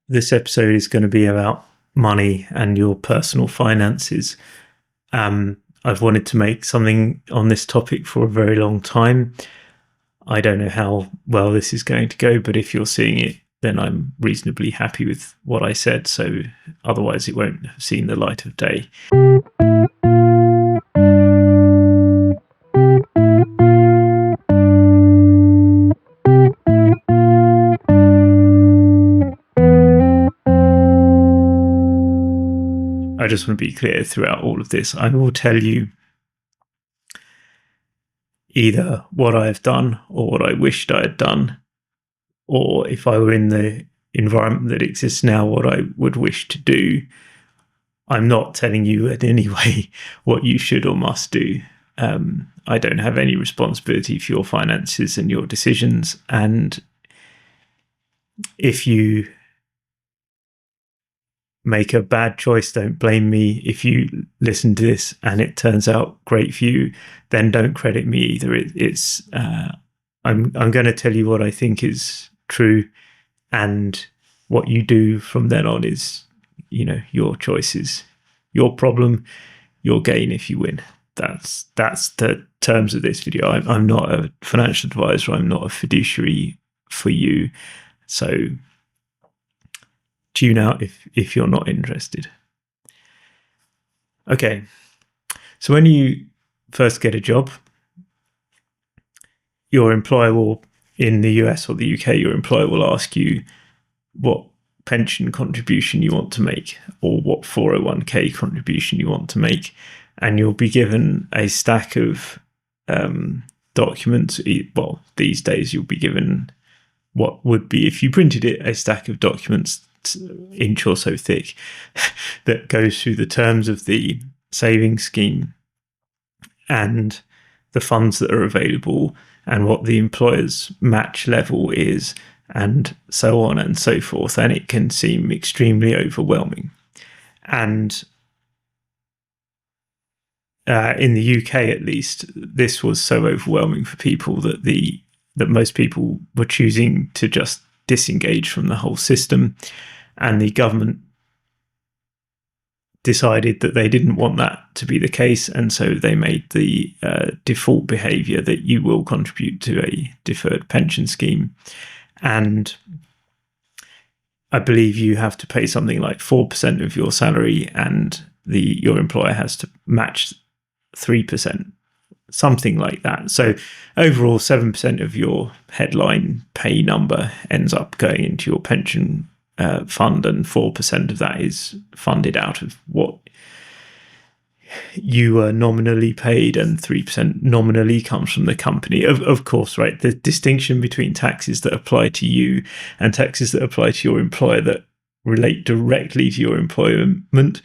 this episode is going to be about money and your personal finances. I've wanted to make something on this topic for a very long time. I don't know how well this is going to go, but if you're seeing it, then I'm reasonably happy with what I said. So otherwise it won't have seen the light of day. I just want to be clear throughout all of this. I will tell you either what I have done or what I wished I had done, or if I were in the environment that exists now, what I would wish to do. I'm not telling you in any way what you should or must do. I don't have any responsibility for your finances and your decisions. And if you make a bad choice, don't blame me. If you listen to this and it turns out great for you, then don't credit me either. I'm going to tell you what I think is true, and what you do from then on is, your choices, your problem, your gain if you win. That's the terms of this video. I'm not a financial advisor. I'm not a fiduciary for you. So tune out if you're not interested. Okay. So when you first get a job, your employer will, in the US or the UK, your employer will ask you what pension contribution you want to make, or what 401k contribution you want to make. And you'll be given a stack of documents. Well, these days you'll be given what would be, if you printed it, a stack of documents inch or so thick that goes through the terms of the savings scheme and the funds that are available and what the employer's match level is, and so on and so forth. And it can seem extremely overwhelming. And in the UK, at least, this was so overwhelming for people that most people were choosing to just disengage from the whole system. And the government decided that they didn't want that to be the case, and so they made the default behaviour that you will contribute to a deferred pension scheme. And I believe you have to pay something like 4% of your salary, and your employer has to match 3%, something like that. So overall, 7% of your headline pay number ends up going into your pension fund, and 4% of that is funded out of what you were nominally paid, and 3% nominally comes from the company. Of course, right, the distinction between taxes that apply to you and taxes that apply to your employer that relate directly to your employment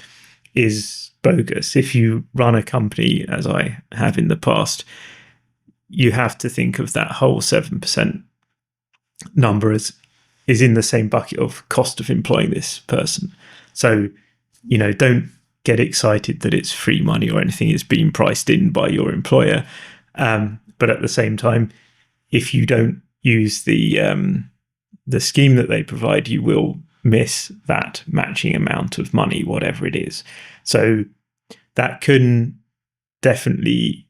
is bogus. If you run a company, as I have in the past, you have to think of that whole 7% number as is in the same bucket of cost of employing this person. So, don't get excited that it's free money or anything. It's being priced in by your employer. But at the same time, if you don't use the scheme that they provide, you will miss that matching amount of money, whatever it is. So that can definitely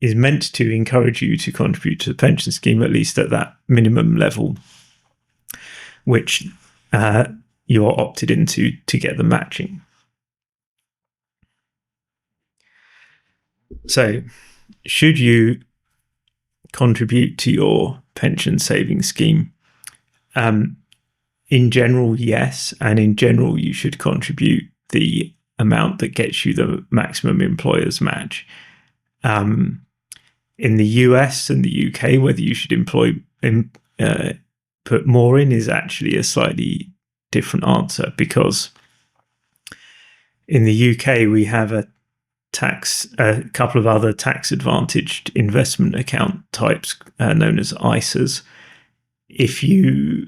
is meant to encourage you to contribute to the pension scheme, at least at that minimum level, which you are opted into to get the matching. So should you contribute to your pension savings scheme? In general, yes. And in general, you should contribute the amount that gets you the maximum employer's match. In the US and the UK, whether you should put more in is actually a slightly different answer, because in the UK we have a couple of other tax advantaged investment account types known as ISAs. If you're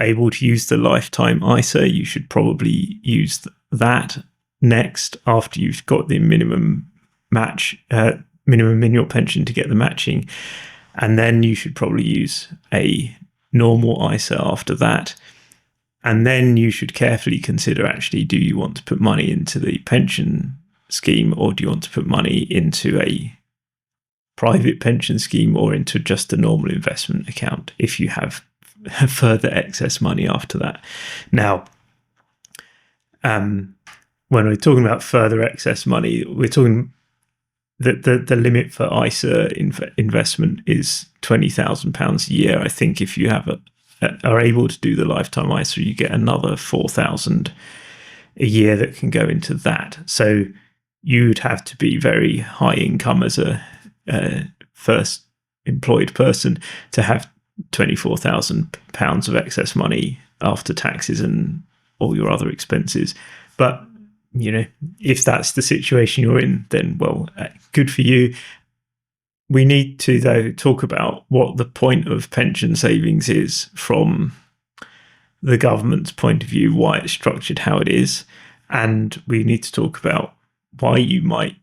able to use the lifetime ISA, you should probably use that next, after you've got the minimum in your pension to get the matching. And then you should probably use a normal ISA after that. And then you should carefully consider, actually, do you want to put money into the pension scheme, or do you want to put money into a private pension scheme or into just a normal investment account if you have further excess money after that? Now, when we're talking about further excess money, we're talking that the limit for ISA investment is £20,000 a year. I think if you are able to do the lifetime ISA, you get another £4,000 a year that can go into that. So you'd have to be very high income as a first employed person to have £24,000 of excess money after taxes and all your other expenses. But if that's the situation you're in, then well, good for you. We need to, though, talk about what the point of pension savings is from the government's point of view, why it's structured how it is, and we need to talk about why you might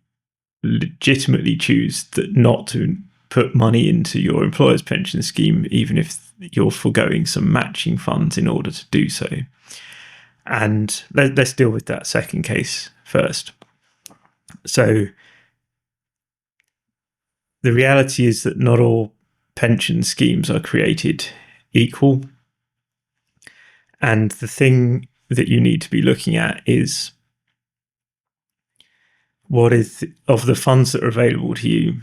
legitimately choose not to put money into your employer's pension scheme, even if you're foregoing some matching funds in order to do so. And let's deal with that second case first. So the reality is that not all pension schemes are created equal. And the thing that you need to be looking at is, what is, of the funds that are available to you,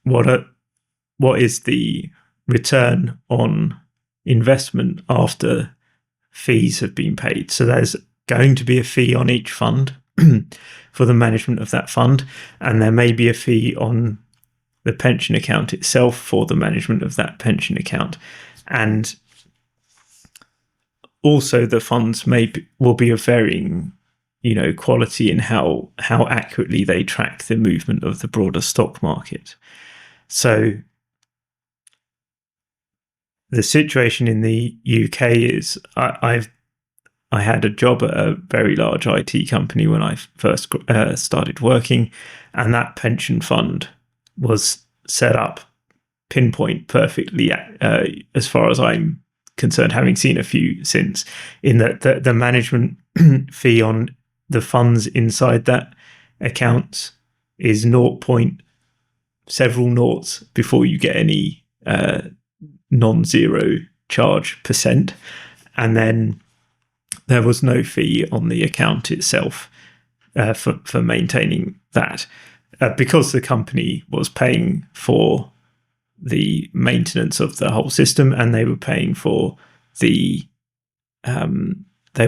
what is the return on investment after fees have been paid? So there's going to be a fee on each fund for the management of that fund, and there may be a fee on the pension account itself for the management of that pension account. And also the funds will be of varying quality in how accurately they track the movement of the broader stock market. So the situation in the UK is, I had a job at a very large IT company when I first started working, and that pension fund was set up pinpoint perfectly, as far as I'm concerned, having seen a few since, in that the management fee on the funds inside that account is 0. several noughts before you get any non-zero charge percent. And then there was no fee on the account itself for maintaining that, because the company was paying for the maintenance of the whole system, and they were paying for they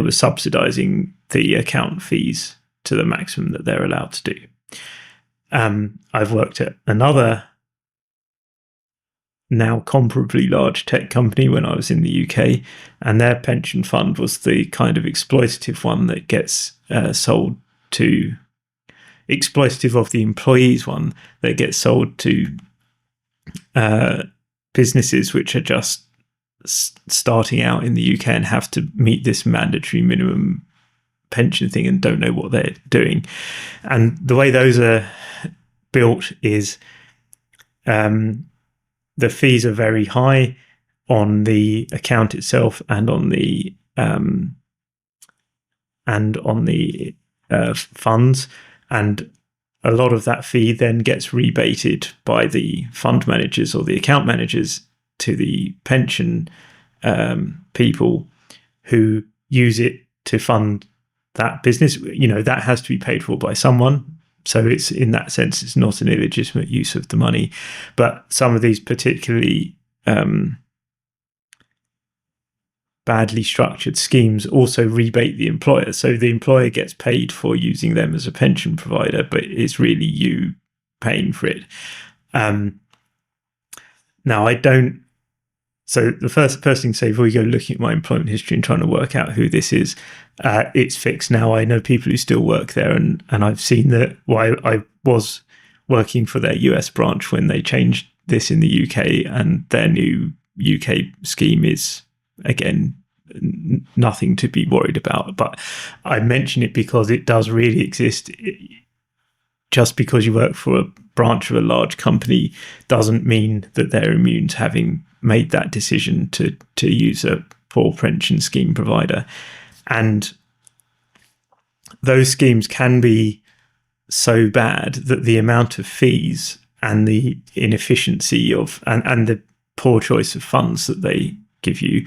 were subsidizing the account fees to the maximum that they're allowed to do. I've worked at another now comparably large tech company when I was in the UK, and their pension fund was the kind of exploitative one that gets sold to, exploitative of the employees one that gets sold to businesses which are just starting out in the UK and have to meet this mandatory minimum pension thing and don't know what they're doing. And the way those are built is the fees are very high on the account itself and on the funds, and a lot of that fee then gets rebated by the fund managers or the account managers to the pension people who use it to fund that business. That has to be paid for by someone. So it's, in that sense, it's not an illegitimate use of the money. But some of these particularly badly structured schemes also rebate the employer. So the employer gets paid for using them as a pension provider, but it's really you paying for it. Now, I don't. So the first thing to say before you go looking at my employment history and trying to work out who this is, it's fixed now. I know people who still work there, and I've seen that. Well, I was working for their US branch when they changed this in the UK, and their new UK scheme is, again, nothing to be worried about. But I mention it because it does really exist just because you work for a branch of a large company doesn't mean that they're immune to having made that decision to use a poor pension scheme provider. And those schemes can be so bad that the amount of fees and the inefficiency of and the poor choice of funds that they give you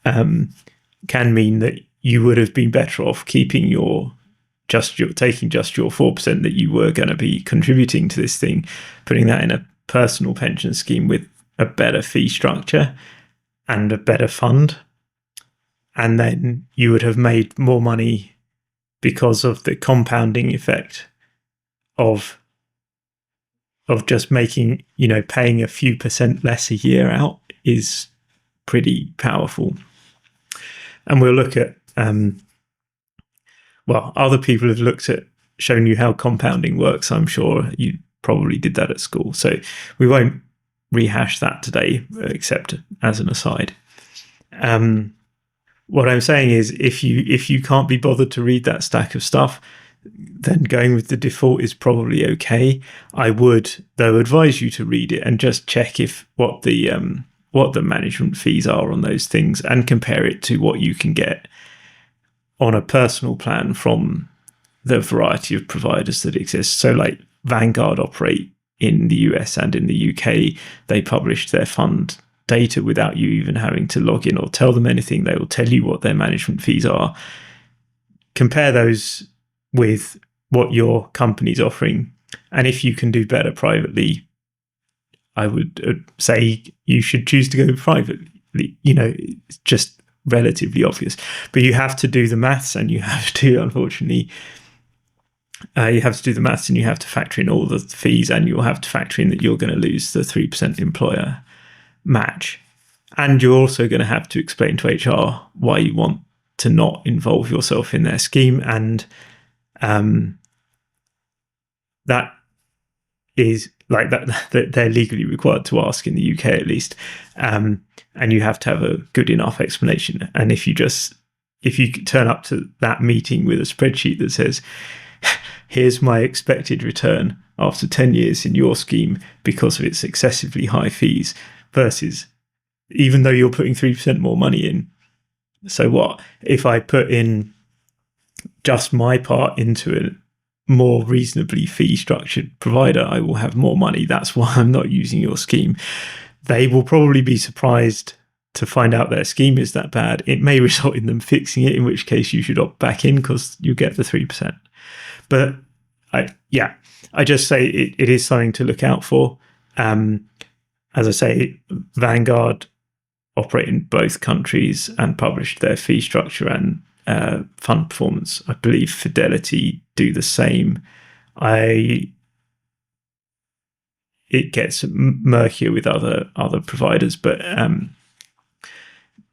can mean that you would have been better off keeping taking just your 4% that you were going to be contributing to this thing, putting that in a personal pension scheme with a better fee structure and a better fund. And then you would have made more money because of the compounding effect of just making, paying a few percent less a year out is pretty powerful. And we'll look at, other people have shown you how compounding works. I'm sure you probably did that at school. So we won't rehash that today, except as an aside. What I'm saying is if you can't be bothered to read that stack of stuff, then going with the default is probably okay. I would, though, advise you to read it and just check what the management fees are on those things and compare it to what you can get on a personal plan from the variety of providers that exist. So like Vanguard operate in the US and in the UK. They publish their fund data without you even having to log in or tell them anything. They will tell you what their management fees are. Compare those with what your company's offering. And if you can do better privately, I would say you should choose to go privately. It's just relatively obvious. But you have to do the maths, and you have to, unfortunately, you have to do the maths, and you have to factor in all the fees, and you'll have to factor in that you're going to lose the 3% employer match. And you're also going to have to explain to HR why you want to not involve yourself in their scheme. And that is like that they're legally required to ask in the UK at least. And you have to have a good enough explanation. And if you turn up to that meeting with a spreadsheet that says, here's my expected return after 10 years in your scheme because of its excessively high fees, versus even though you're putting 3% more money in, so what? If I put in just my part into a more reasonably fee structured provider, I will have more money. That's why I'm not using your scheme. They will probably be surprised to find out their scheme is that bad. It may result in them fixing it, in which case you should opt back in because you get the 3%. But I just say it is something to look out for. As I say, Vanguard operate in both countries and published their fee structure and fund performance. I believe Fidelity do the same. It gets murkier with other providers, but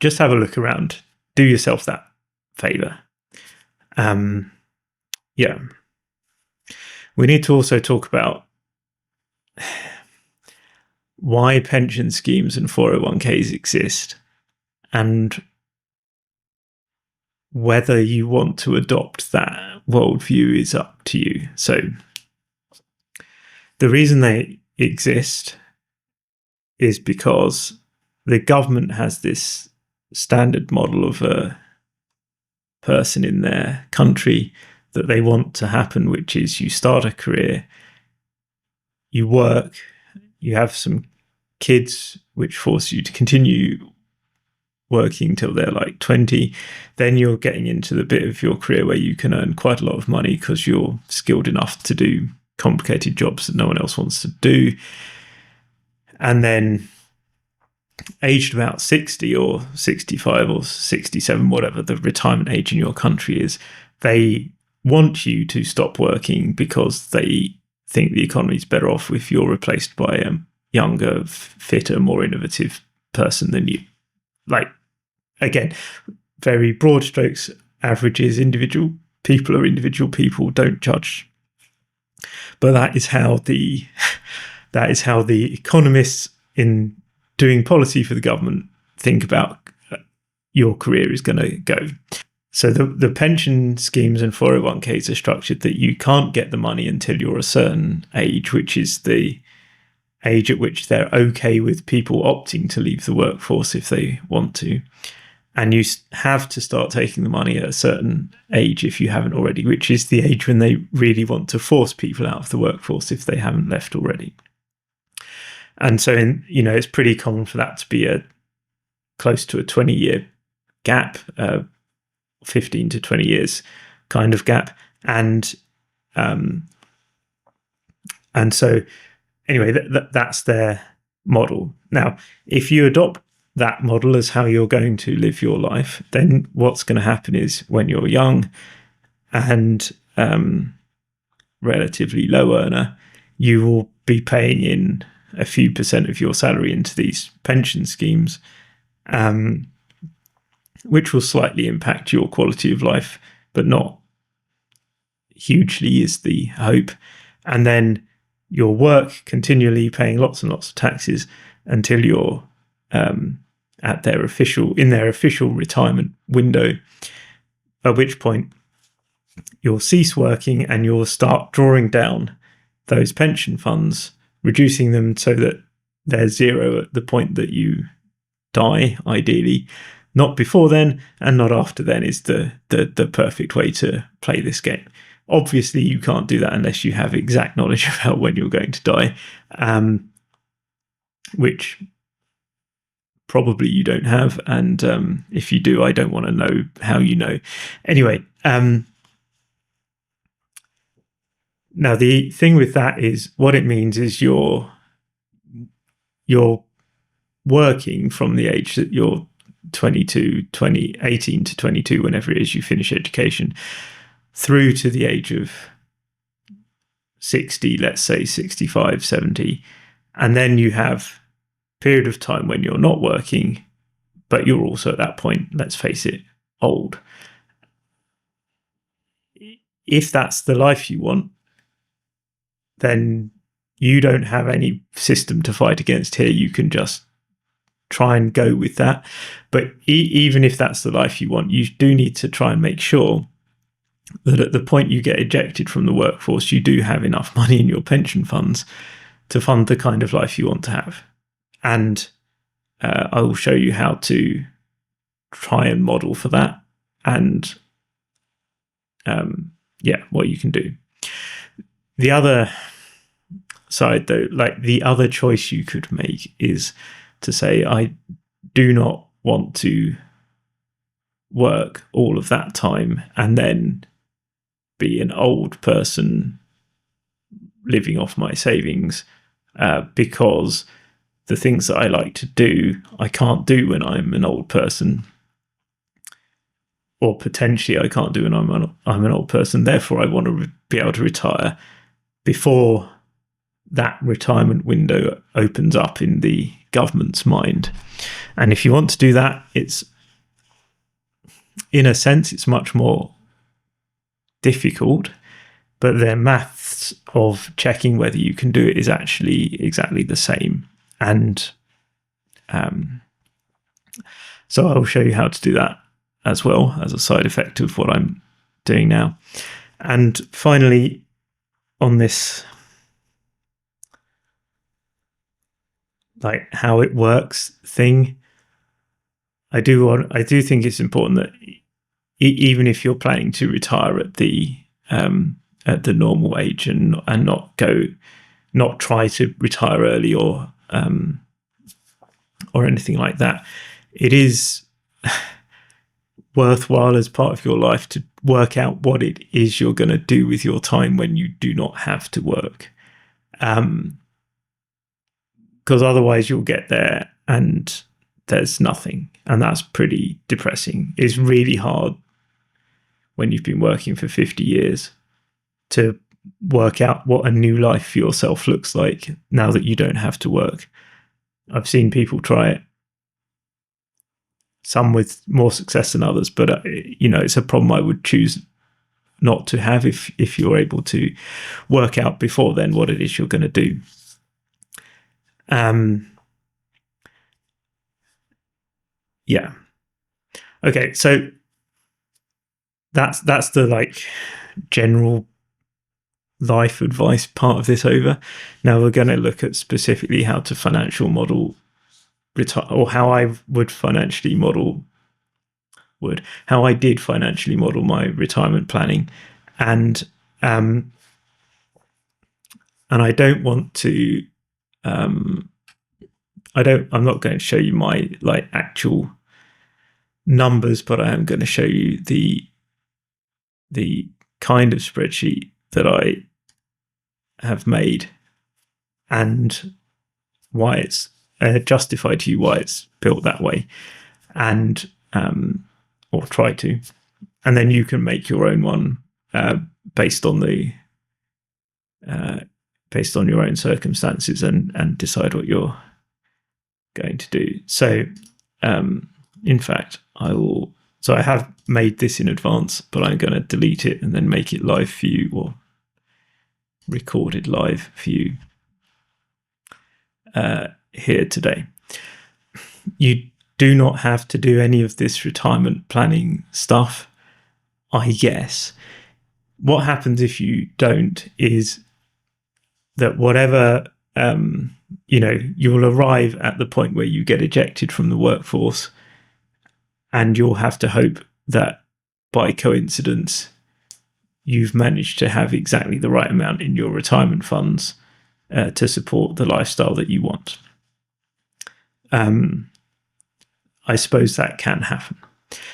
just have a look around. Do yourself that favor. We need to also talk about why pension schemes and 401ks exist, and whether you want to adopt that worldview is up to you. So the reason they exist is because the government has this standard model of a person in their country that they want to happen, which is you start a career, you work, you have some kids, which force you to continue working till they're like 20. Then you're getting into the bit of your career where you can earn quite a lot of money because you're skilled enough to do complicated jobs that no one else wants to do. And then aged about 60 or 65 or 67, whatever the retirement age in your country is, they want you to stop working because they think the economy is better off if you're replaced by a younger, fitter, more innovative person than you. Like, again, very broad strokes, averages, individual people are individual people, don't judge. But that is how the economists in doing policy for the government think about your career is going to go. So the pension schemes and 401ks are structured that you can't get the money until you're a certain age, which is the age at which they're okay with people opting to leave the workforce if they want to. And you have to start taking the money at a certain age if you haven't already, which is the age when they really want to force people out of the workforce if they haven't left already. And so, it's pretty common for that to be close to a 20-year gap, 15 to 20 years kind of gap. And so anyway, that's their model. Now, if you adopt that model as how you're going to live your life, then what's going to happen is when you're young and relatively low earner, you will be paying in a few percent of your salary into these pension schemes, which will slightly impact your quality of life, but not hugely is the hope. And then you'll work continually paying lots and lots of taxes until you're at their official retirement window, at which point you'll cease working and you'll start drawing down those pension funds, reducing them so that they're zero at the point that you die, ideally. Not before then and not after then is the perfect way to play this game. Obviously, you can't do that unless you have exact knowledge about when you're going to die, which probably you don't have. And if you do, I don't want to know how you know. Anyway, now the thing with that is what it means is you're working from the age that you're 18 to 22, whenever it is you finish education, through to the age of 60, let's say 65, 70. And then you have a period of time when you're not working, but you're also at that point, let's face it, old. If that's the life you want, then you don't have any system to fight against here. You can just try and go with that. But even if that's the life you want, you do need to try and make sure that at the point you get ejected from the workforce, you do have enough money in your pension funds to fund the kind of life you want to have. And I will show you how to try and model for that and what you can do. The other side, though, like the other choice you could make is to say, I do not want to work all of that time and then be an old person living off my savings, because the things that I like to do, I can't do when I'm an old person, or potentially I can't do when I'm an old person. Therefore, I want to be able to retire before that retirement window opens up in the government's mind. And if you want to do that, it's, in a sense, it's much more difficult, but their maths of checking whether you can do it is actually exactly the same. And so I'll show you how to do that as well as a side effect of what I'm doing now. And finally, on this, like how it works thing, I do think it's important that even if you're planning to retire at the normal age and not try to retire early or anything like that, it is worthwhile as part of your life to work out what it is you're going to do with your time when you do not have to work. Because otherwise you'll get there and there's nothing. And that's pretty depressing. It's really hard when you've been working for 50 years to work out what a new life for yourself looks like now that you don't have to work. I've seen people try it, some with more success than others, but it's a problem I would choose not to have if you're able to work out before then what it is you're going to do. Okay, so that's the like general life advice part of this over. Now we're going to look at specifically how to financial model retire, or how I would financially model how I did financially model my retirement planning, and I don't want to I'm not going to show you my like actual numbers, but I am going to show you the kind of spreadsheet that I have made and why it's justified to you why it's built that way, and or try to, and then you can make your own one based on your own circumstances and decide what you're going to do. So in fact, I have made this in advance, but I'm going to delete it and then make it live for you, or recorded live for you here today. You do not have to do any of this retirement planning stuff, I guess. What happens if you don't is that whatever, you'll arrive at the point where you get ejected from the workforce, and you'll have to hope that by coincidence you've managed to have exactly the right amount in your retirement funds to support the lifestyle that you want. I suppose that can happen.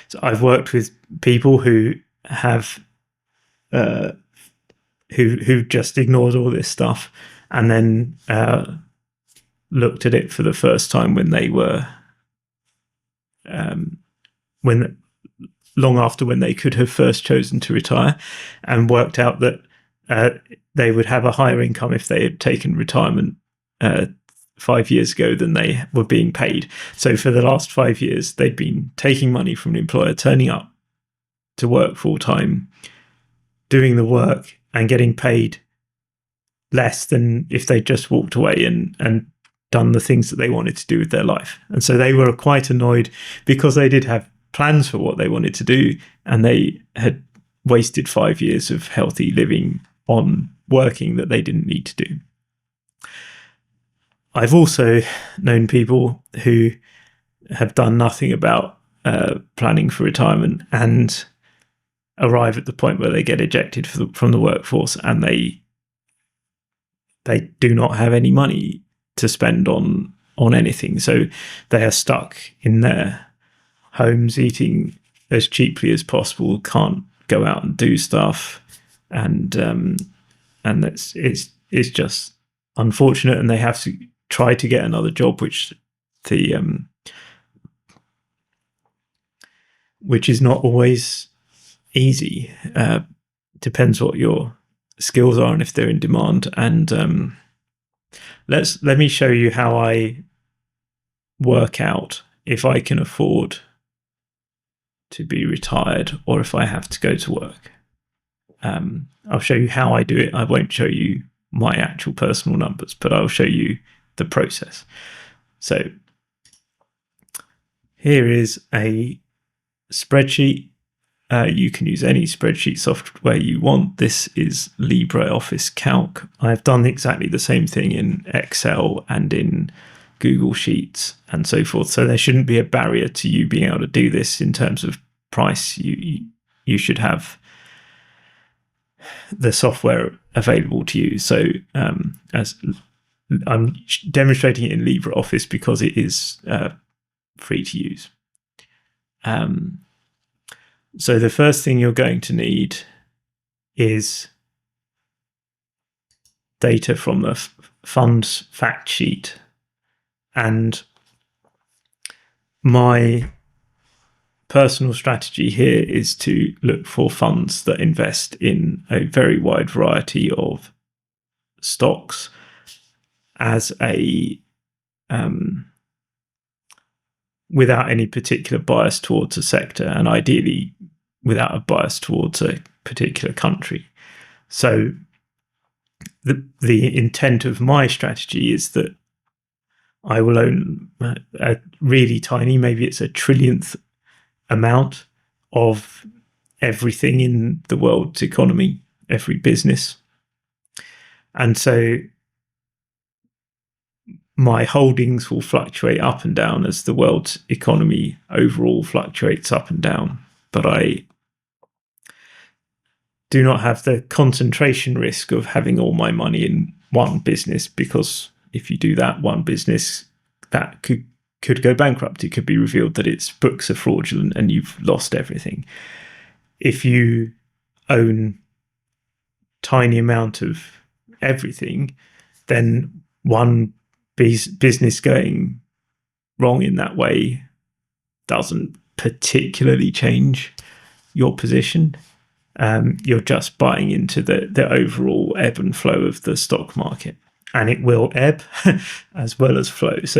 So I've worked with people who have who just ignored all this stuff and then looked at it for the first time when they were long after when they could have first chosen to retire, and worked out that they would have a higher income if they had taken retirement 5 years ago than they were being paid. So for the last 5 years, they'd been taking money from an employer, turning up to work full time, doing the work, and getting paid less than if they just walked away and done the things that they wanted to do with their life. And so they were quite annoyed because they did have plans for what they wanted to do, and they had wasted 5 years of healthy living on working that they didn't need to do. I've also known people who have done nothing about planning for retirement and arrive at the point where they get ejected from the workforce, and they do not have any money to spend on anything. So they are stuck in their homes eating as cheaply as possible, can't go out and do stuff, and it's just unfortunate, and they have to try to get another job, which is not always easy. Depends what your skills are and if they're in demand. And let me show you how I work out if I can afford to be retired or if I have to go to work. I'll show you how I do it. I won't show you my actual personal numbers, but I'll show you the process. So here is a spreadsheet. You can use any spreadsheet software you want. This is LibreOffice Calc. I've done exactly the same thing in Excel and in Google Sheets and so forth. So there shouldn't be a barrier to you being able to do this in terms of price. You should have the software available to you. So as I'm demonstrating it in LibreOffice because it is free to use. So the first thing you're going to need is data from the funds fact sheet. And my personal strategy here is to look for funds that invest in a very wide variety of stocks as without any particular bias towards a sector, and ideally without a bias towards a particular country. So the intent of my strategy is that I will own a really tiny, maybe it's a trillionth amount of everything in the world's economy, every business. And so my holdings will fluctuate up and down as the world's economy overall fluctuates up and down. But I do not have the concentration risk of having all my money in one business, because if you do that, one business that could go bankrupt. It could be revealed that its books are fraudulent and you've lost everything. If you own tiny amount of everything, then one business going wrong in that way doesn't particularly change your position. You're just buying into the overall ebb and flow of the stock market, and it will ebb as well as flow. So,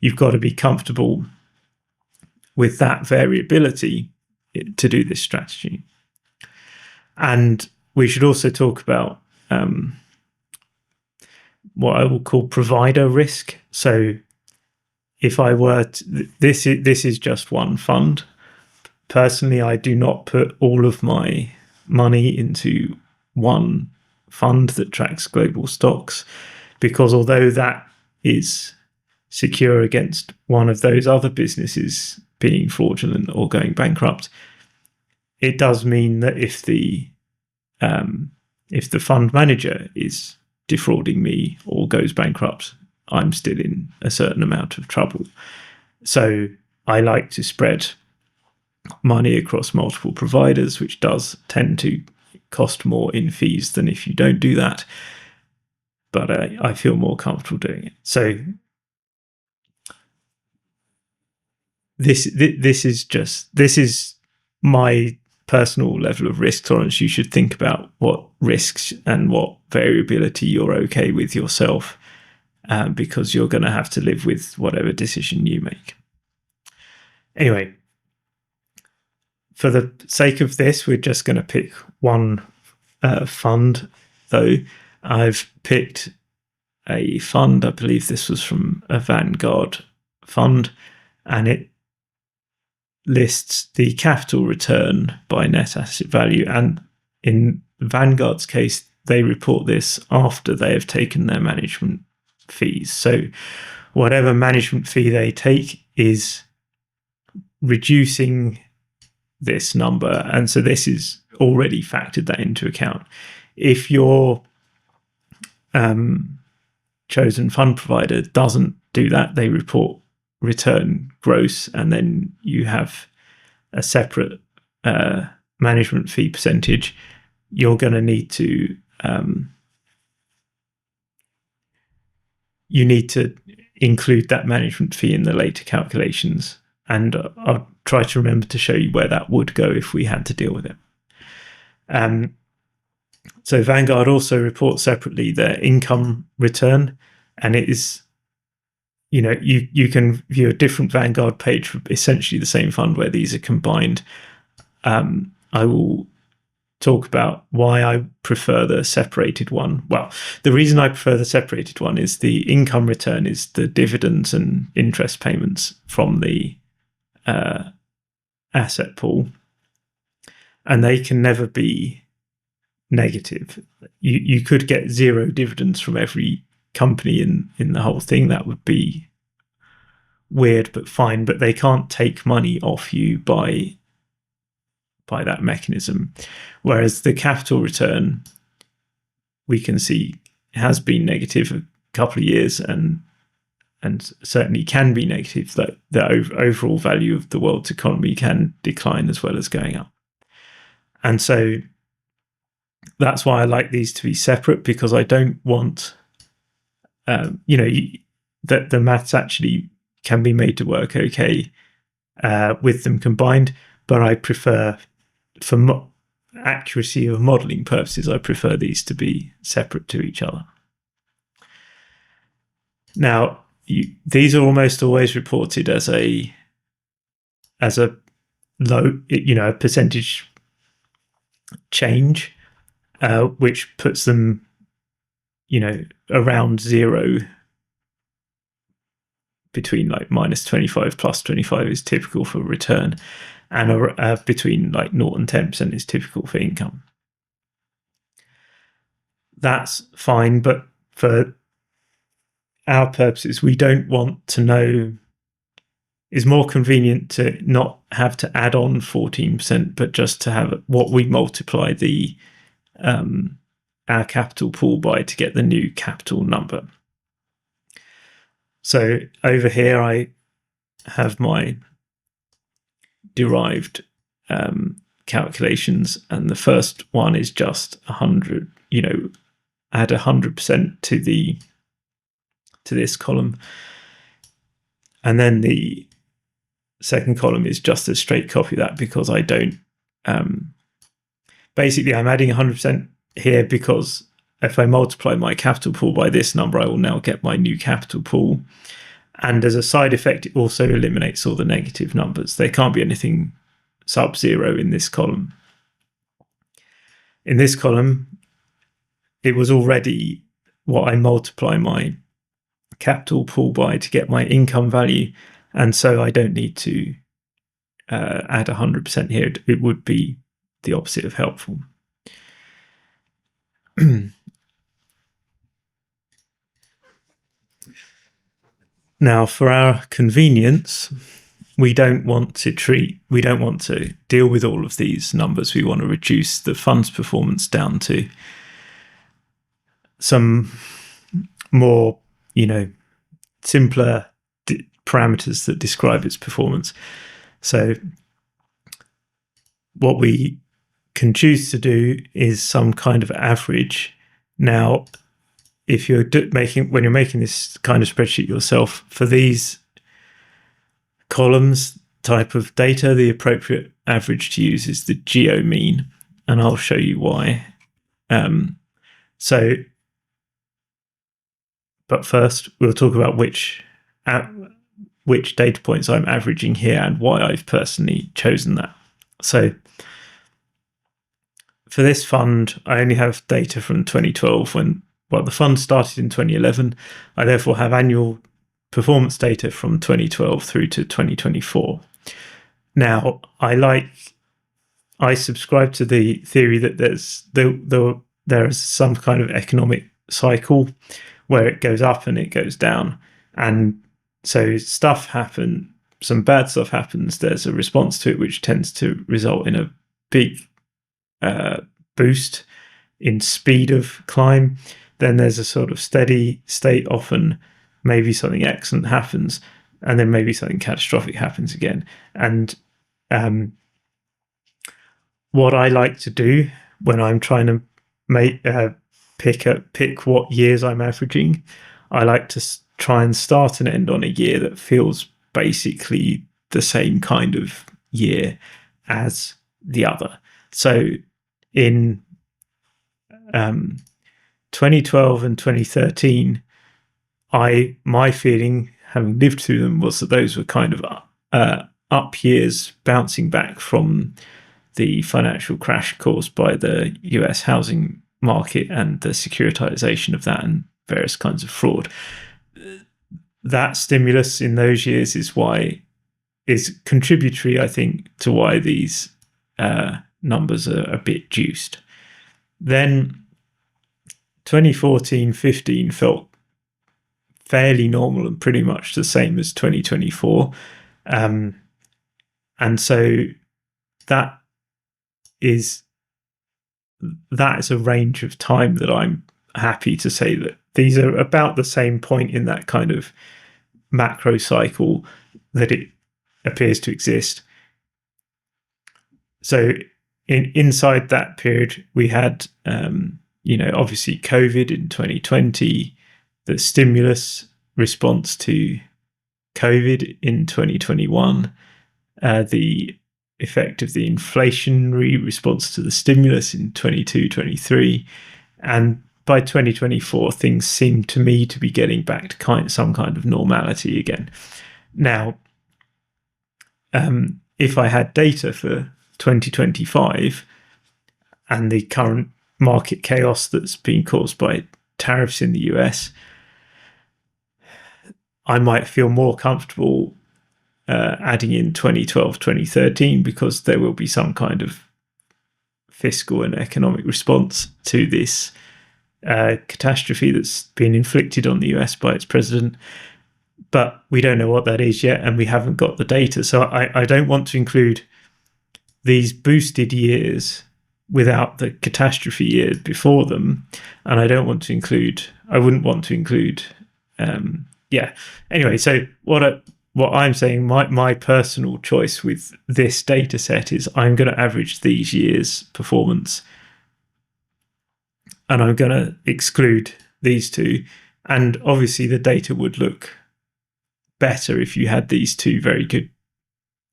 you've got to be comfortable with that variability to do this strategy. And we should also talk about what I will call provider risk. So if I were to, this is just one fund. Personally, I do not put all of my money into one fund that tracks global stocks, because although that is secure against one of those other businesses being fraudulent or going bankrupt, it does mean that if the fund manager is defrauding me or goes bankrupt, I'm still in a certain amount of trouble. So I like to spread money across multiple providers, which does tend to cost more in fees than if you don't do that. But I feel more comfortable doing it. So this is my personal level of risk tolerance. You should think about what risks and what variability you're okay with yourself, because you're going to have to live with whatever decision you make. Anyway, for the sake of this, we're just going to pick one fund, though. I've picked a fund, I believe this was from a Vanguard fund, and it lists the capital return by net asset value. And in Vanguard's case, they report this after they have taken their management fees. So whatever management fee they take is reducing this number. And so this is already factored that into account. If your chosen fund provider doesn't do that, they report return gross, and then you have a separate management fee percentage, you're going to need to include that management fee in the later calculations. And I'll try to remember to show you where that would go if we had to deal with it. So Vanguard also reports separately their income return, and it is, you can view a different Vanguard page for essentially the same fund where these are combined. I will talk about why I prefer the separated one. Well, the reason I prefer the separated one is the income return is the dividends and interest payments from the asset pool, and they can never be negative. You could get zero dividends from every company in the whole thing. That would be weird, but fine. But they can't take money off you by that mechanism. Whereas the capital return, we can see, has been negative a couple of years, and certainly can be negative. That the overall value of the world's economy can decline as well as going up. And so that's why I like these to be separate, because I don't want, that the maths actually can be made to work okay with them combined. But I prefer, for accuracy of modeling purposes, I prefer these to be separate to each other. Now, these are almost always reported as a low, a percentage change, which puts them, around zero. Between like -25 +25 is typical for return. and between like 0 and 10% is typical for income. That's fine, but for our purposes, we don't want to know. It's more convenient to not have to add on 14%, but just to have what we multiply the our capital pool by to get the new capital number. So over here, I have my derived calculations, and the first one is just 100. Add 100% to this column, and then the second column is just a straight copy of that, because I don't. Basically, I'm adding 100% here because if I multiply my capital pool by this number, I will now get my new capital pool. And as a side effect, it also eliminates all the negative numbers. There can't be anything sub-zero in this column. In this column, it was already what I multiply my capital pool by to get my income value. And so I don't need to add 100% here. It would be the opposite of helpful. Now, for our convenience, we don't want to deal with all of these numbers. We want to reduce the fund's performance down to some more, simpler parameters that describe its performance. So what we can choose to do is some kind of average. Now, if you're when you're making this kind of spreadsheet yourself, for these columns type of data, the appropriate average to use is the geo mean, and I'll show you why. But first, we'll talk about which data points I'm averaging here and why I've personally chosen that. So for this fund, I only have data from 2012 the fund started in 2011. I therefore have annual performance data from 2012 through to 2024. Now, I subscribe to the theory that there is some kind of economic cycle where it goes up and it goes down. And so some bad stuff happens, there's a response to it which tends to result in a big boost in speed of climb. Then there's a sort of steady state, often maybe something excellent happens, and then maybe something catastrophic happens again. And what I like to do when I'm trying to pick what years I'm averaging, I like to try and start and end on a year that feels basically the same kind of year as the other. So in 2012 and 2013, my feeling, having lived through them, was that those were kind of up years, bouncing back from the financial crash caused by the US housing market and the securitization of that and various kinds of fraud. That stimulus in those years is contributory, I think, to why these numbers are a bit juiced. Then 2014-15 felt fairly normal and pretty much the same as 2024. And so that is a range of time that I'm happy to say that these are about the same point in that kind of macro cycle that it appears to exist. So inside that period, we had obviously COVID in 2020, the stimulus response to COVID in 2021, the effect of the inflationary response to the stimulus in 22-23, and by 2024, things seem to me to be getting back to some kind of normality again. Now, if I had data for 2025 and the current market chaos that's been caused by tariffs in the US, I might feel more comfortable adding in 2012, 2013, because there will be some kind of fiscal and economic response to this catastrophe that's been inflicted on the US by its president. But we don't know what that is yet, and we haven't got the data. So I don't want to include these boosted years without the catastrophe years before them, and I wouldn't want to include anyway. So what I'm saying, my personal choice with this data set is I'm going to average these years' performance, and I'm going to exclude these two. And obviously the data would look better if you had these two very good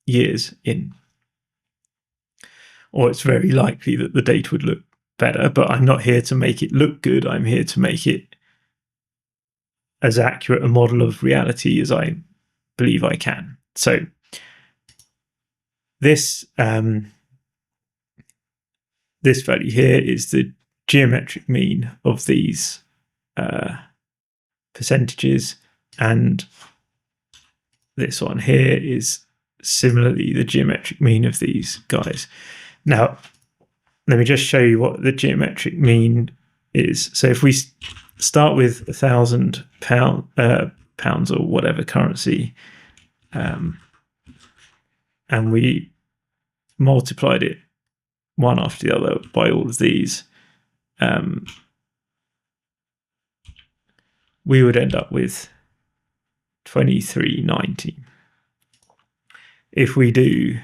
years in, or it's very likely that the data would look better. But I'm not here to make it look good. I'm here to make it as accurate a model of reality as I believe I can. So this this value here is the geometric mean of these percentages, and this one here is similarly the geometric mean of these guys. Now, let me just show you what the geometric mean is. So if we start with £1,000 or whatever currency, and we multiplied it one after the other by all of these, we would end up with 2390. If we do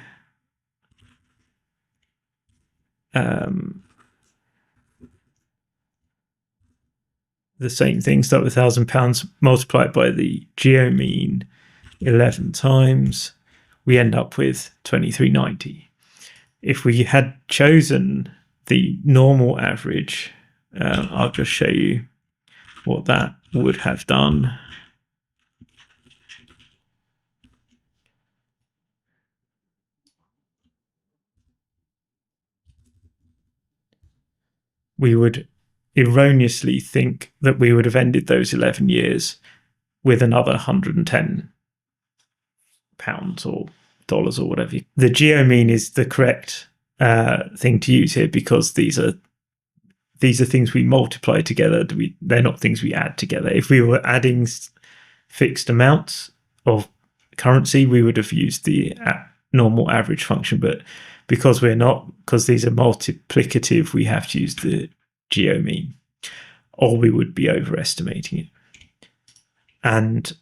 the same thing, start with £1,000, multiply it by the geo mean 11 times, we end up with 2390. If we had chosen the normal average, I'll just show you what that would have done. We would erroneously think that we would have ended those 11 years with another £110 or dollars or whatever. The geo mean is the correct thing to use here, because these are things we multiply together. They're not things we add together. If we were adding fixed amounts of currency, we would have used the normal average function, but because we're not, because these are multiplicative, we have to use the geo mean, or we would be overestimating it. And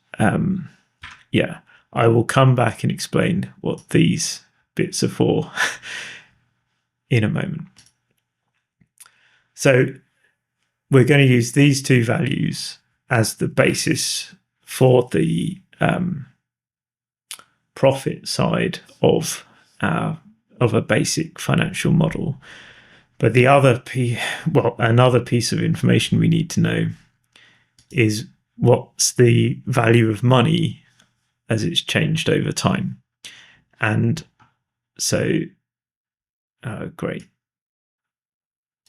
I will come back and explain what these bits are for in a moment. So we're going to use these two values as the basis for the profit side of a basic financial model. But the other another piece of information we need to know is what's the value of money as it's changed over time. And so, great.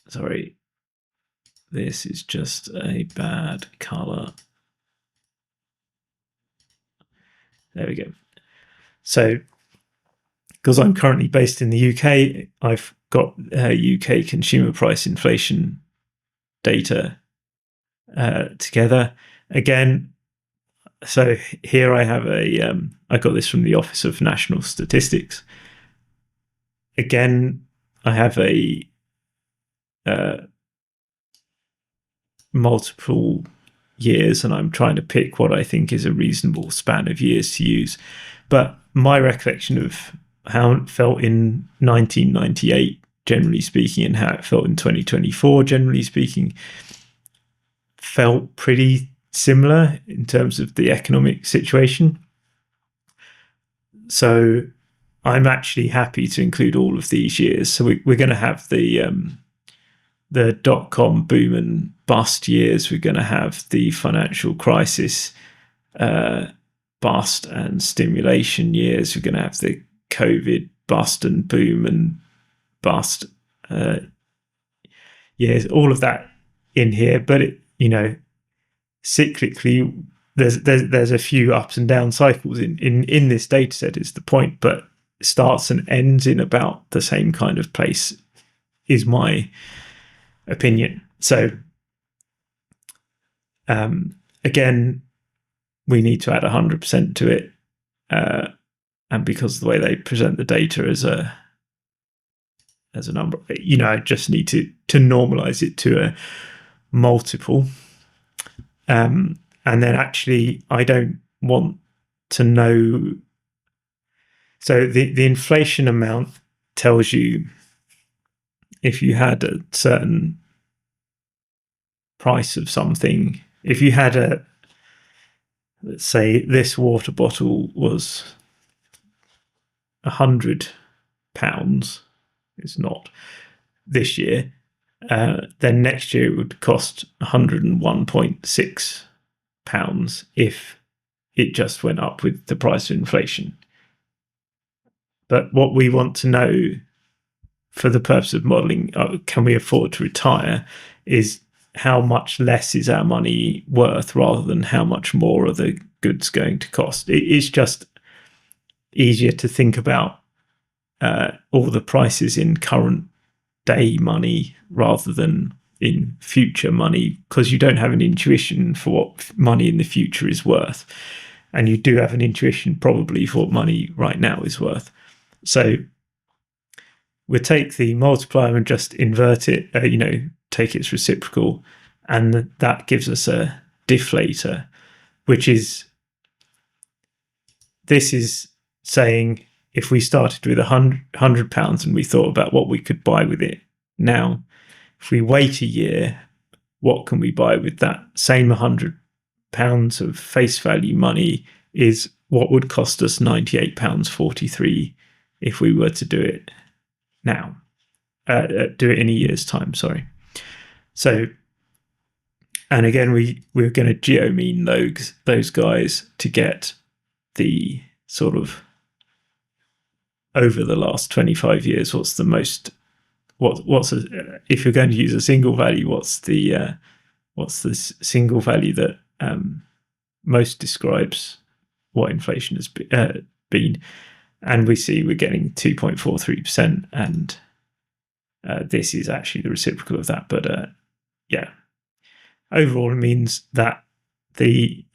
Sorry, this is just a bad color. There we go. So, because I'm currently based in the UK, I've got UK consumer price inflation data together. Again, so here I have I got this from the Office of National Statistics. Again, I have a multiple years, and I'm trying to pick what I think is a reasonable span of years to use. But my recollection of how it felt in 1998, generally speaking, and how it felt in 2024, generally speaking, felt pretty similar in terms of the economic situation. So I'm actually happy to include all of these years. So we're going to have the dot-com boom and bust years. We're going to have the financial crisis bust and stimulation years. We're going to have the COVID bust and boom and bust years. All of that in here, but cyclically, there's a few ups and down cycles in this data set is the point, but starts and ends in about the same kind of place is my opinion. So again, we need to add 100% to it, and because of the way they present the data as a number, I just need to normalize it to a multiple. And then actually, I don't want to know. So the inflation amount tells you if you had a certain price of something. If you had let's say this water bottle was £100, it's not this year, then next year it would cost £101.6 if it just went up with the price of inflation. But what we want to know for the purpose of modelling, can we afford to retire, is how much less is our money worth rather than how much more are the goods going to cost. It is just easier to think about all the prices in current day money rather than in future money, because you don't have an intuition for what money in the future is worth, and you do have an intuition probably for what money right now is worth. So we'll take the multiplier and just invert it, take its reciprocal, and that gives us a deflator, which is, this is saying if we started with £100 and we thought about what we could buy with it now, if we wait a year, what can we buy with that same £100 of face value money is what would cost us £98.43 if we were to do it now, do it in a year's time, sorry. So, and again, we're going to geo-mean those guys to get the sort of over the last 25 years, what's the most, if you're going to use a single value, what's the single value that most describes what inflation has been? And we see we're getting 2.43%, and this is actually the reciprocal of that. But overall, it means that the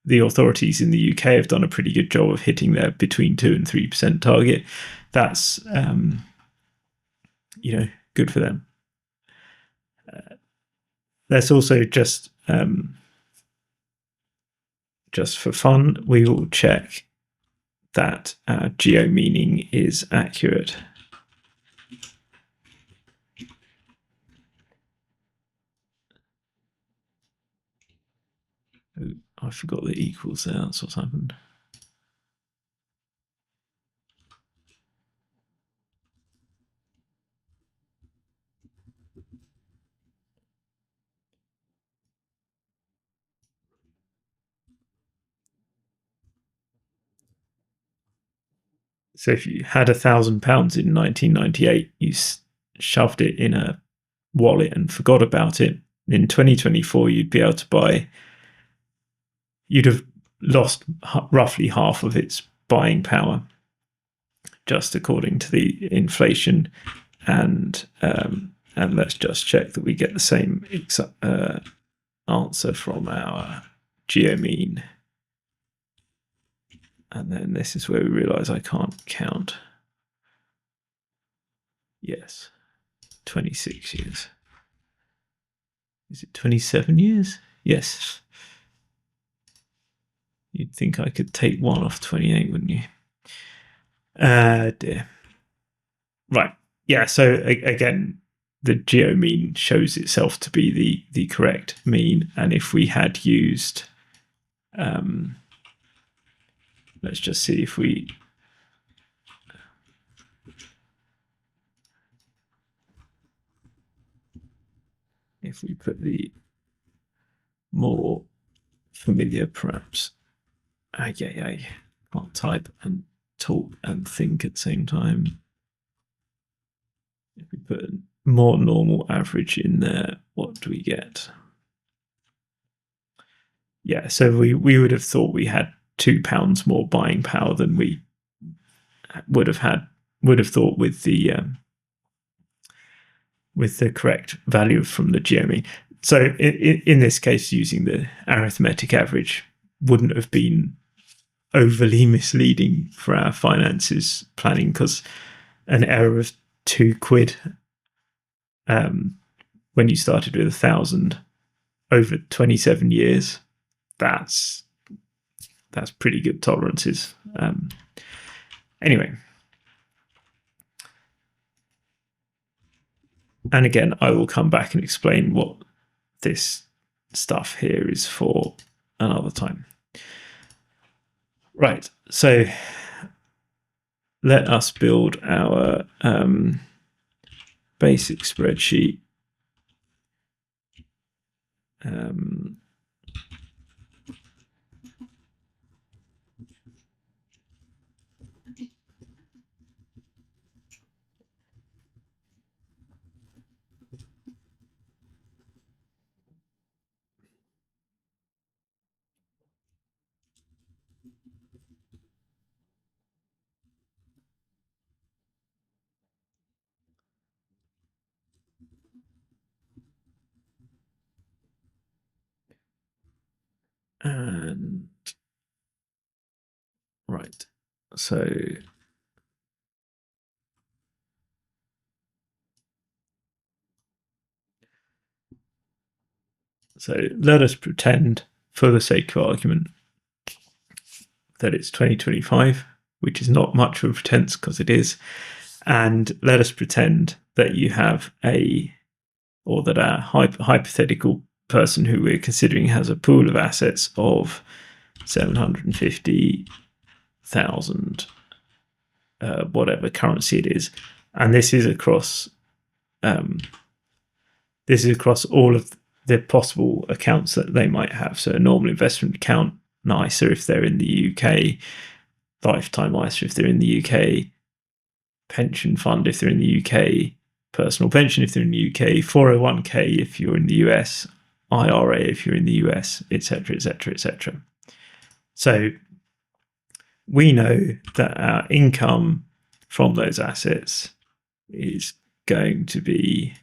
authorities in the UK have done a pretty good job of hitting their between 2 and 3% target. That's good for them. Let's also just for fun, we will check that our geo-meaning is accurate. Oh, I forgot the equals there. That's what's happened. So if you had £1,000 in 1998, you shoved it in a wallet and forgot about it. In 2024, you'd have lost roughly half of its buying power, just according to the inflation. And let's just check that we get the same answer from our geo-mean. And then this is where we realize I can't count. Yes, 26 years. Is it 27 years? Yes. You'd think I could take 1 off 28, wouldn't you? Dear. Right. Yeah, so again, the geo-mean shows itself to be the correct mean. And if we had used... let's just see if we put the more familiar, perhaps. I can't type and talk and think at the same time. If we put a more normal average in there, what do we get? Yeah, so we would have thought we had £2 more buying power than we would have thought with the correct value from the GME. So in this case, using the arithmetic average wouldn't have been overly misleading for our finances planning, because an error of £2 when you started with 1,000 over 27 years, that's pretty good tolerances. Anyway, and again, I will come back and explain what this stuff here is for another time. Right, so let us build our basic spreadsheet. And right, so let us pretend, for the sake of argument, that it's 2025, which is not much of a pretense because it is. And let us pretend that you have that our hypothetical person who we're considering has a pool of assets of 750,000, whatever currency it is, and this is across all of the possible accounts that they might have. So a normal investment account, NISA if they're in the UK, lifetime ISA if they're in the UK, pension fund if they're in the UK, personal pension if they're in the UK, 401k if you're in the US, IRA if you're in the US, etc., etc., etc. So we know that our income from those assets is going to be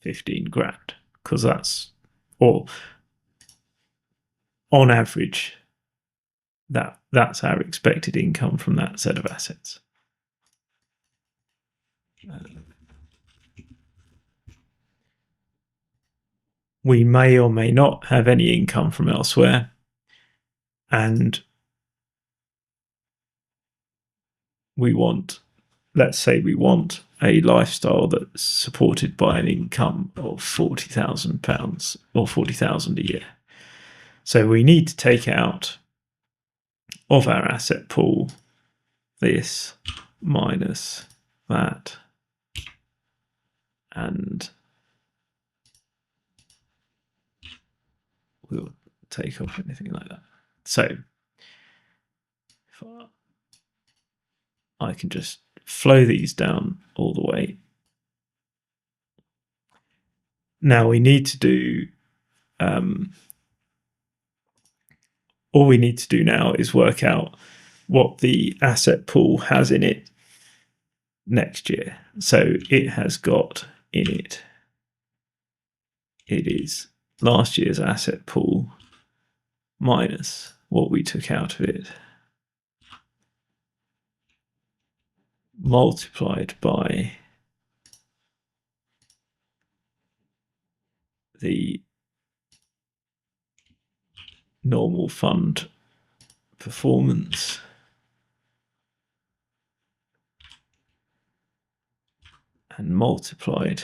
$15,000, because that's, or on average, that's our expected income from that set of assets. We may or may not have any income from elsewhere, and let's say we want a lifestyle that's supported by an income of £40,000 or £40,000 a year. So we need to take out of our asset pool this minus that, and we'll take off anything like that. So if I can just flow these down all the way. Now we need to do all we need to do now is work out what the asset pool has in it next year. So it has got in it is last year's asset pool minus what we took out of it, multiplied by the normal fund performance, and multiplied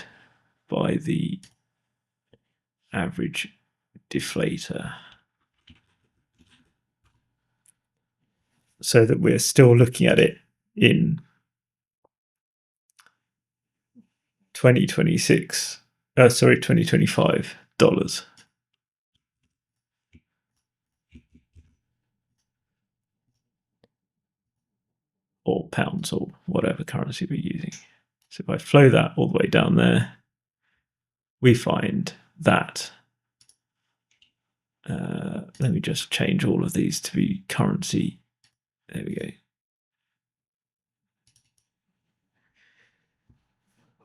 by the average deflator, so that we're still looking at it in 2025 dollars. or pounds or whatever currency we're using. So if I flow that all the way down there, we find that, let me just change all of these to be currency. There we go.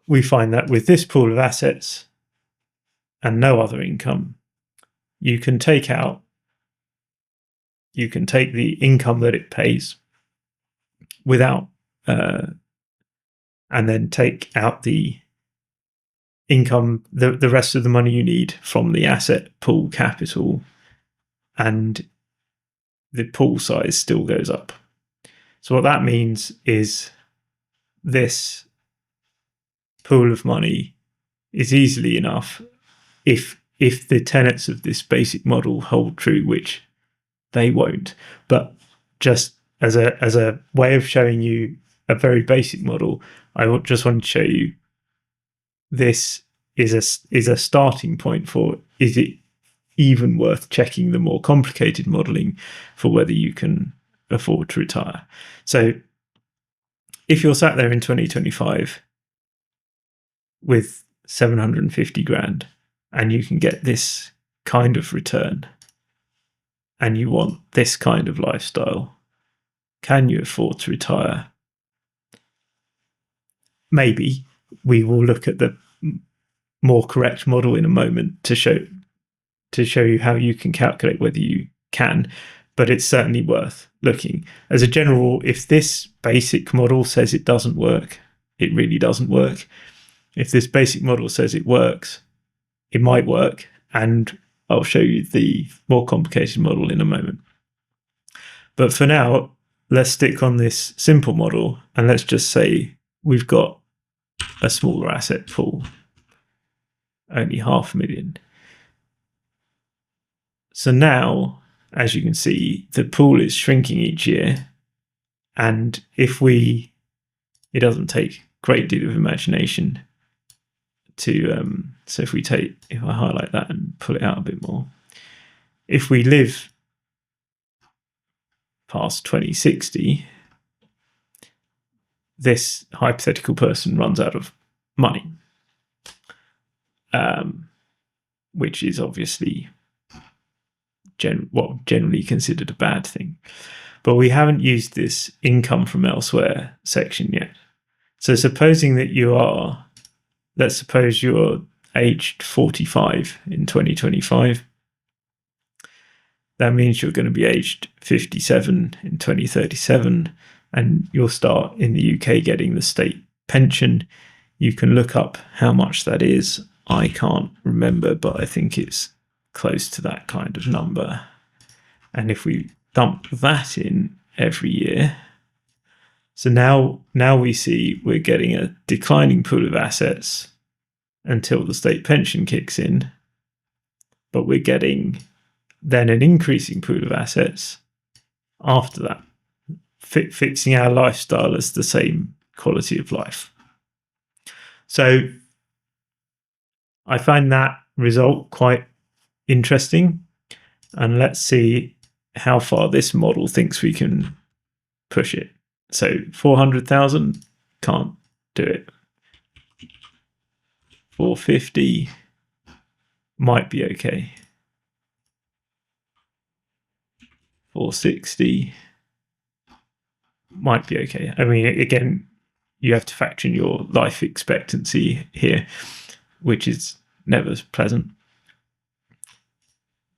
We find that with this pool of assets and no other income, you can take the income that it pays without, and then take out the income, the rest of the money you need from the asset pool capital, and the pool size still goes up. So what that means is this pool of money is easily enough, if the tenets of this basic model hold true, which they won't, but just as a way of showing you a very basic model, I just wanted to show you this is a starting point for, is it even worth checking the more complicated modeling for whether you can afford to retire. So if you're sat there in 2025 with 750 grand and you can get this kind of return and you want this kind of lifestyle, can you afford to retire? Maybe. We will look at the more correct model in a moment to show you how you can calculate whether you can, but it's certainly worth looking. As a general rule, if this basic model says it doesn't work, it really doesn't work. If this basic model says it works, it might work, and I'll show you the more complicated model in a moment. But for now, let's stick on this simple model, and let's just say we've got a smaller asset pool, only 500,000. So now, as you can see, the pool is shrinking each year, and it doesn't take a great deal of imagination to, so if I highlight that and pull it out a bit more, if we live past 2060, this hypothetical person runs out of money, which is obviously generally considered a bad thing. But we haven't used this income from elsewhere section yet. So supposing that let's suppose you're aged 45 in 2025. That means you're going to be aged 57 in 2037, and you'll start in the UK getting the state pension. You can look up how much that is. I can't remember, but I think it's close to that kind of number. And if we dump that in every year, so now we see we're getting a declining pool of assets until the state pension kicks in, but we're getting then an increasing pool of assets after that, fixing our lifestyle as the same quality of life. So I find that result quite interesting, and let's see how far this model thinks we can push it. So 400,000, can't do it. 450 might be okay. 460 might be okay. I mean, again, you have to factor in your life expectancy here, which is never pleasant.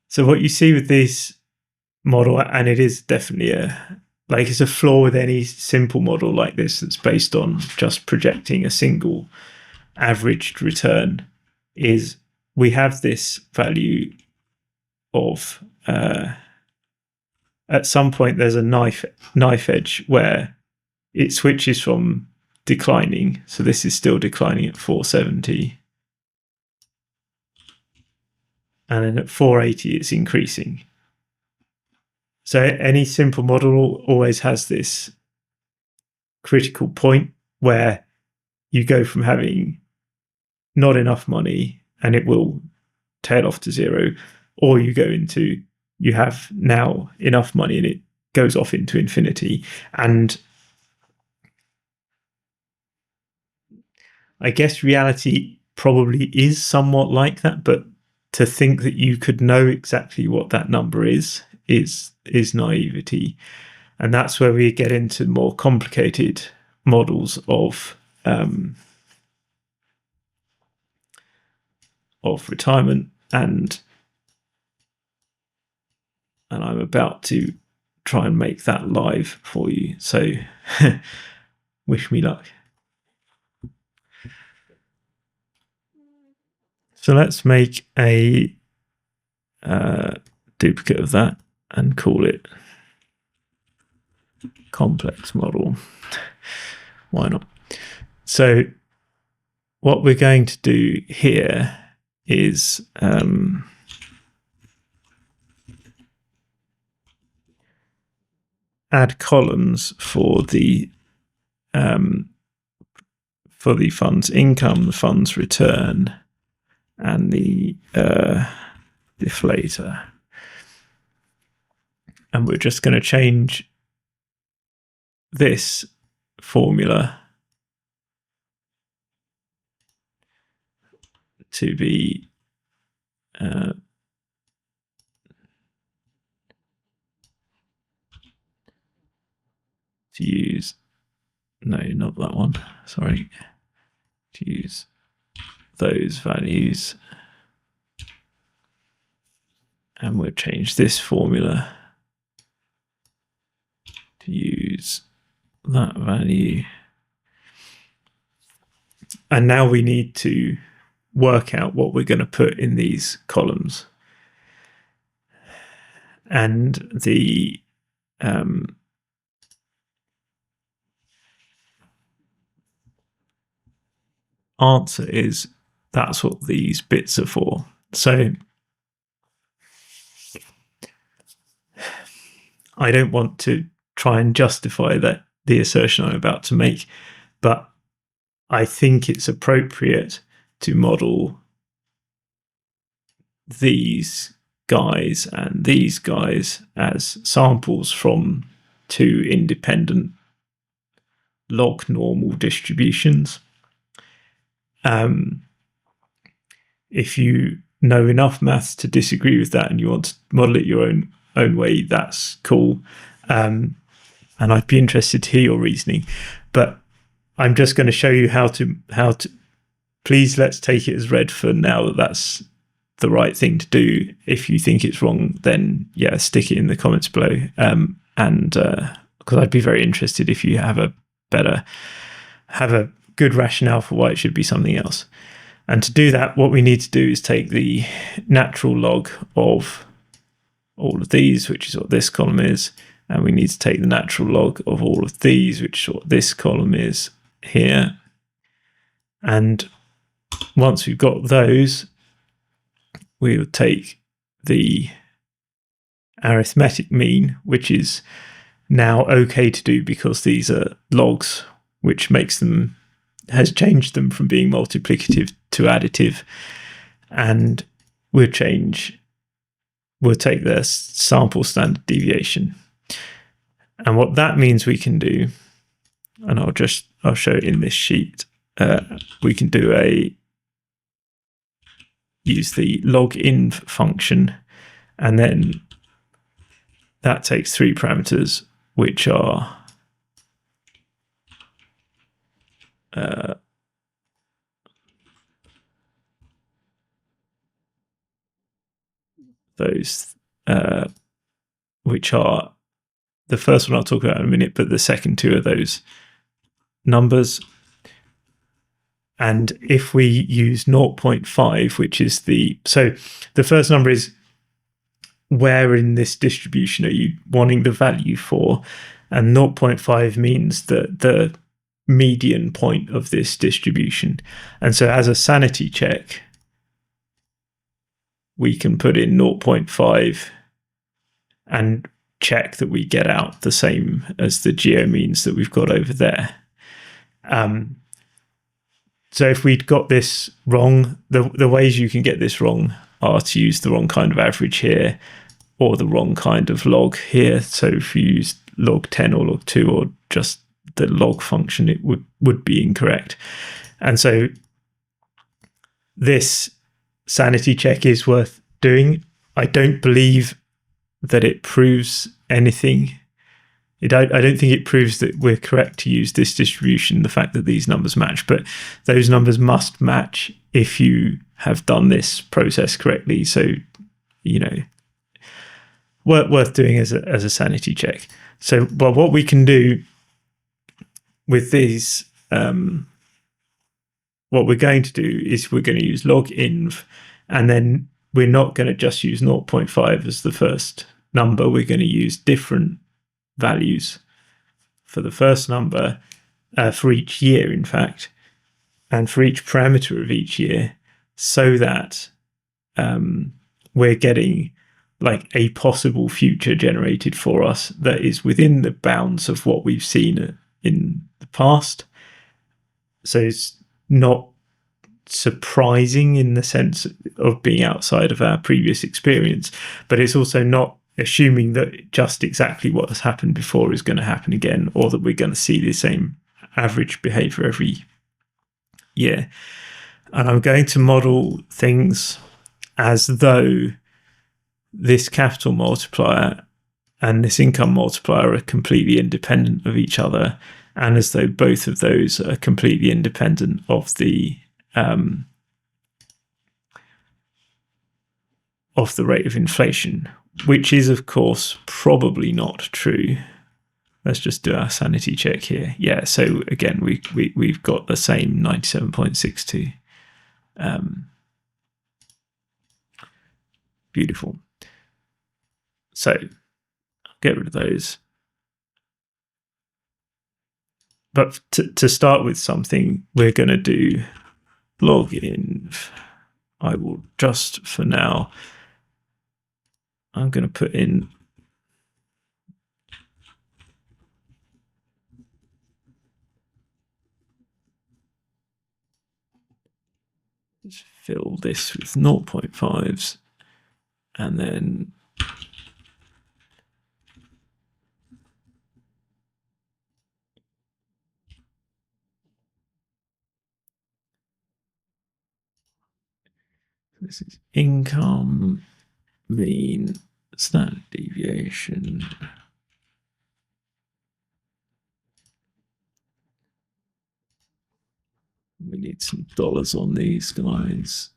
So what you see with this model, and it is definitely it's a flaw with any simple model like this that's based on just projecting a single averaged return, is we have this value of at some point there's a knife edge where it switches from declining. So this is still declining at 470. And then at 480, it's increasing. So any simple model always has this critical point where you go from having not enough money and it will tail off to zero, or you have now enough money and it goes off into infinity. And I guess reality probably is somewhat like that, but to think that you could know exactly what that number is naivety. And that's where we get into more complicated models of retirement, and I'm about to try and make that live for you. So wish me luck. So let's make a duplicate of that and call it complex model. Why not? So what we're going to do here is add columns for the fund's income, the fund's return, and the deflator. And we're just going to change this formula to be to use, no, not that one, sorry, to use those values, and we'll change this formula to use that value. And now we need to work out what we're going to put in these columns. And the answer is that's what these bits are for. So I don't want to try and justify that the assertion I'm about to make, but I think it's appropriate to model these guys and these guys as samples from two independent log normal distributions. If you know enough maths to disagree with that and you want to model it your own way, that's cool. And I'd be interested to hear your reasoning. But I'm just going to show you how to. Please, let's take it as read for now that that's the right thing to do. If you think it's wrong, then yeah, stick it in the comments below. And because I'd be very interested if you have a good rationale for why it should be something else. And to do that, what we need to do is take the natural log of all of these, which is what this column is, and we need to take the natural log of all of these, which is what this column is here. And once we've got those, we'll take the arithmetic mean, which is now okay to do because these are logs, which has changed them from being multiplicative to additive. And we'll take the sample standard deviation. And what that means we can do, and I'll show it in this sheet, we can use the login function, and then that takes three parameters, which are those which are the first one I'll talk about in a minute, but the second two are those numbers. And if we use 0.5, which is so the first number is where in this distribution are you wanting the value for, and 0.5 means the median point of this distribution. And so as a sanity check, we can put in 0.5 and check that we get out the same as the geo means that we've got over there. So if we'd got this wrong, the ways you can get this wrong are to use the wrong kind of average here or the wrong kind of log here. So if you use log 10 or log 2 or just the log function, it would be incorrect. And so this sanity check is worth doing. I don't believe that it proves anything. I don't think it proves that we're correct to use this distribution, the fact that these numbers match, but those numbers must match if you have done this process correctly. So, worth doing as a sanity check. So, well, what we can do with these, what we're going to do is we're going to use log inv, and then we're not going to just use 0.5 as the first number. We're going to use different values for the first number for each year, in fact, and for each parameter of each year, so that we're getting like a possible future generated for us that is within the bounds of what we've seen in the past. So it's not surprising in the sense of being outside of our previous experience, but it's also not assuming that just exactly what has happened before is going to happen again, or that we're going to see the same average behavior every year. And I'm going to model things as though this capital multiplier and this income multiplier are completely independent of each other, and as though both of those are completely independent of the rate of inflation, which is, of course, probably not true. Let's just do our sanity check here. Yeah, so again, we've got the same 97.62. Beautiful. So get rid of those. But to start with something, we're going to do log inv. I will just, for now, I'm going to put in just fill this with 0.5s, and then this is income, mean, standard deviation. We need some dollars on these guys.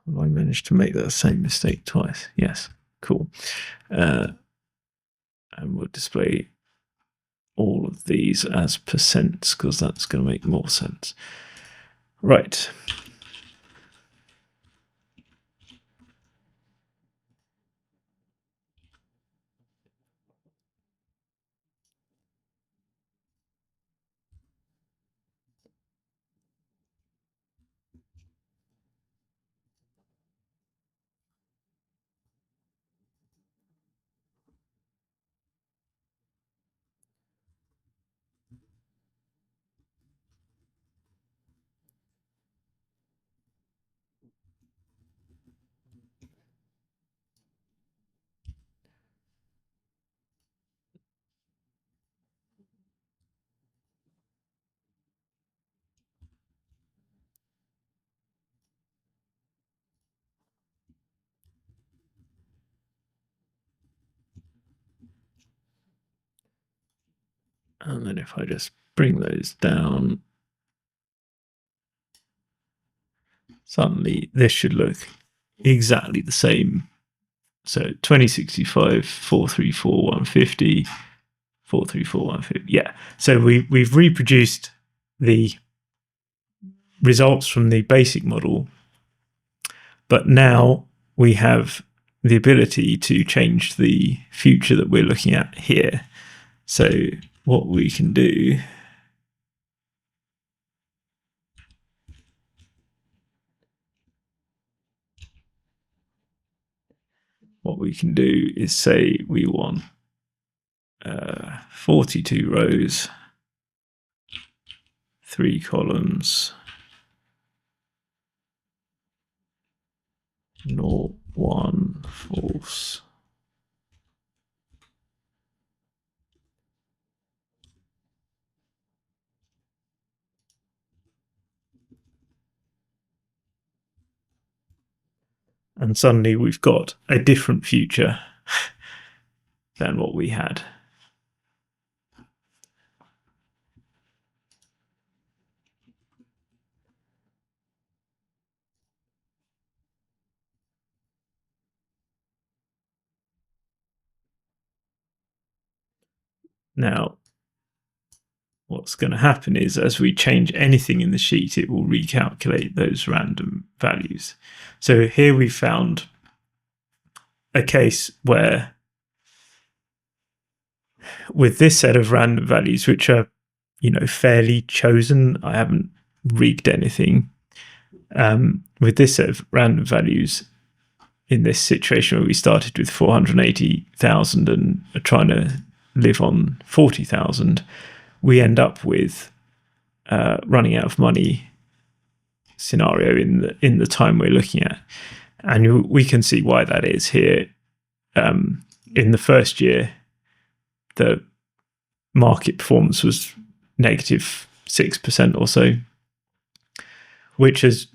Have I managed to make that same mistake twice? Yes, cool. And we'll display all of these as percents because that's going to make more sense. Right. And then if I just bring those down, suddenly this should look exactly the same. So 2065, 434, 150, 434, 150. Yeah. So we've reproduced the results from the basic model, but now we have the ability to change the future that we're looking at here. So what we can do is say we want 42 rows, 3 columns, 0, 1, false. And suddenly we've got a different future than what we had. Now, what's going to happen is as we change anything in the sheet, it will recalculate those random values. So here we found a case where with this set of random values, which are, fairly chosen, I haven't rigged anything. With this set of random values in this situation where we started with 480,000 and are trying to live on 40,000, we end up with running out of money scenario in the time we're looking at, and we can see why that is here. In the first year, the market performance was negative 6% or so, which has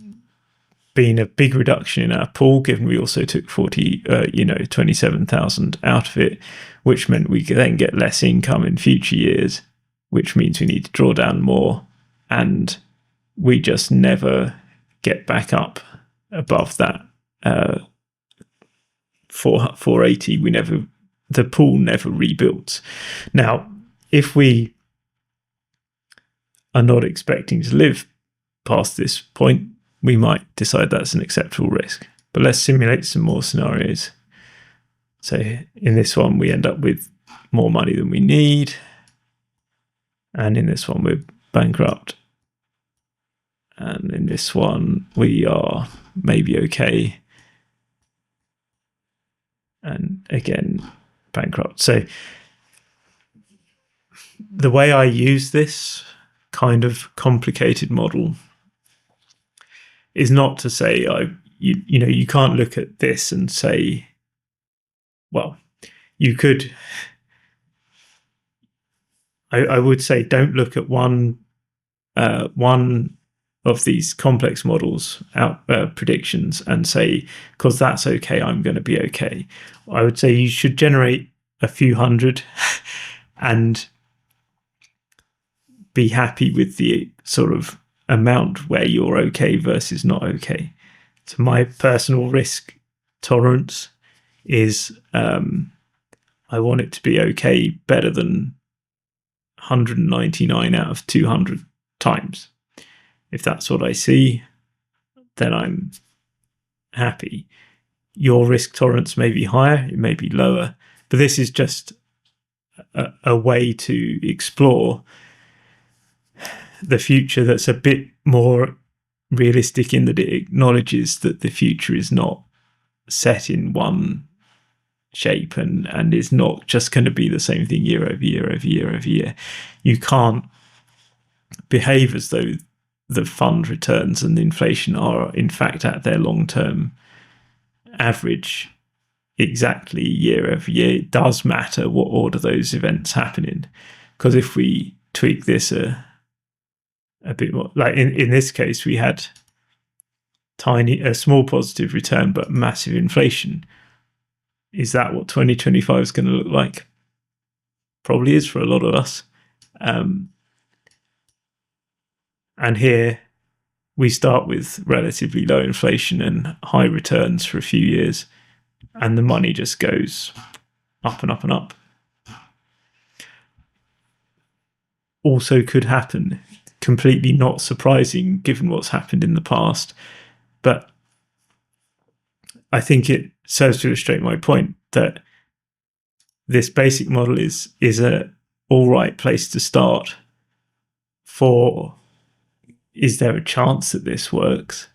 been a big reduction in our pool, given we also took 27,000 out of it, which meant we could then get less income in future years, which means we need to draw down more, and we just never get back up above that 480. The pool never rebuilds. Now, if we are not expecting to live past this point, we might decide that's an acceptable risk. But let's simulate some more scenarios. So in this one, we end up with more money than we need. And in this one, we're bankrupt. And in this one, we are maybe okay. And again, bankrupt. So the way I use this kind of complicated model is not to say you can't look at this and say, well, you could. I would say don't look at one of these complex models predictions and say, because that's okay, I'm going to be okay. I would say you should generate a few hundred and be happy with the sort of amount where you're okay versus not okay. So my personal risk tolerance is I want it to be okay better than 199 out of 200 times. If that's what I see, then I'm happy. Your risk tolerance may be higher, it may be lower, but this is just a way to explore the future that's a bit more realistic, in that it acknowledges that the future is not set in one shape and is not just going to be the same thing year over year over year over year. You can't behave as though the fund returns and the inflation are in fact at their long-term average exactly year over year. It does matter what order those events happen in, because if we tweak this a bit more, like in this case, we had a small positive return but massive inflation. Is that what 2025 is going to look like? Probably is for a lot of us. And here we start with relatively low inflation and high returns for a few years, and the money just goes up and up and up. Also could happen, completely not surprising given what's happened in the past, but I think it serves to illustrate my point that this basic model is a all right place to start for, is there a chance that this works?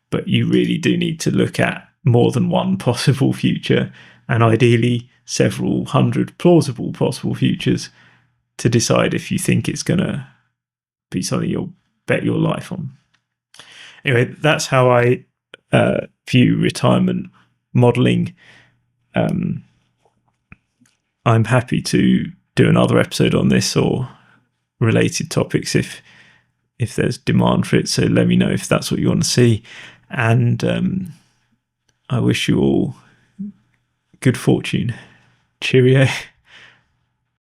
But you really do need to look at more than one possible future and ideally several hundred plausible possible futures to decide if you think it's going to be something you'll bet your life on. Anyway, that's how I view retirement modeling. I'm happy to do another episode on this or related topics if there's demand for it. So let me know if that's what you want to see. And I wish you all good fortune. Cheerio.